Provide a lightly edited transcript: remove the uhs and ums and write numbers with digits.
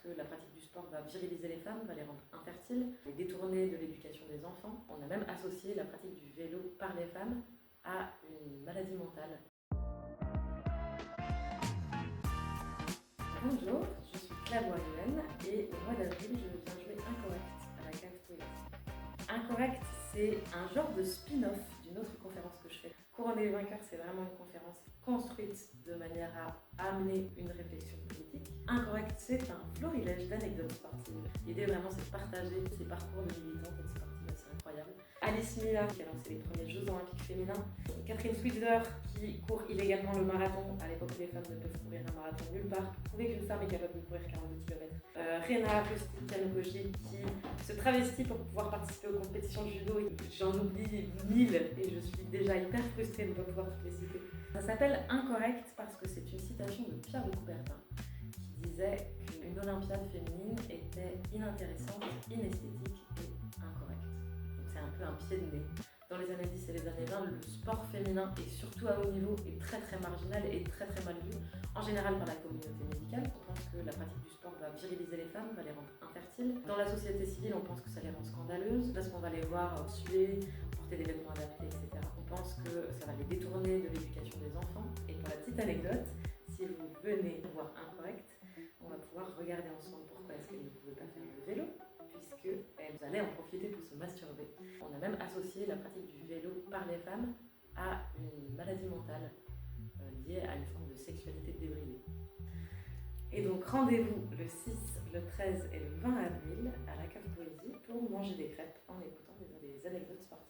que la pratique du sport va viriliser les femmes, va les rendre infertiles, les détourner de l'éducation des enfants. On a même associé la pratique du vélo par les femmes à une maladie mentale. Bonjour, je suis Claire Boisguen et au mois d'avril, je viens jouer Incorrect à la Cave Poésie. Incorrect, c'est un genre de spin-off d'une autre conférence que je fais. Couronner les vainqueurs, c'est vraiment une conférence construite de manière à amener une réflexion politique. Incorrect, c'est un florilège d'anecdotes sportives. L'idée vraiment, c'est de partager ces parcours de militantes et de sportives assez incroyables. Alice Mila, qui a lancé les premiers Jeux olympiques féminins. Catherine Switzer, qui court illégalement le marathon, à l'époque où les femmes ne peuvent courir un marathon nulle part, pour prouver qu'une femme est capable de courir 42 km. Rena Rustic-Kanokoji, qui se travestit pour pouvoir participer aux compétitions de judo. J'en oublie 1000 et je suis déjà hyper frustrée de ne pas pouvoir toutes les citer. Ça s'appelle Incorrect parce que c'est une citation de Pierre de Coubertin qui disait qu'une Olympiade féminine était inintéressante, inesthétique et incorrecte. Donc c'est un peu un pied de nez. Dans les années 10 et les années 20, le sport féminin, et surtout à haut niveau, est très très marginal et très très mal vu, en général par la communauté médicale. On pense que la pratique du sport va viriliser les femmes, va les rendre infertiles. Dans la société civile, on pense que ça les rend scandaleuses, parce qu'on va les voir suer, porter des vêtements adaptés, etc. On pense que ça va les détourner de l'éducation des enfants. Et pour la petite anecdote, si vous venez voir Incorrect, on va pouvoir regarder ensemble pourquoi est-ce qu'elles ne pouvaient pas faire de vélo, puisqu'elles allaient en profiter pour se masturber. On a même associé la pratique du vélo par les femmes à une maladie mentale liée à une forme de sexualité débridée. Et donc rendez-vous le 6, le 13 et le 20 avril à la Cave Poésie pour manger des crêpes en écoutant des anecdotes sportives.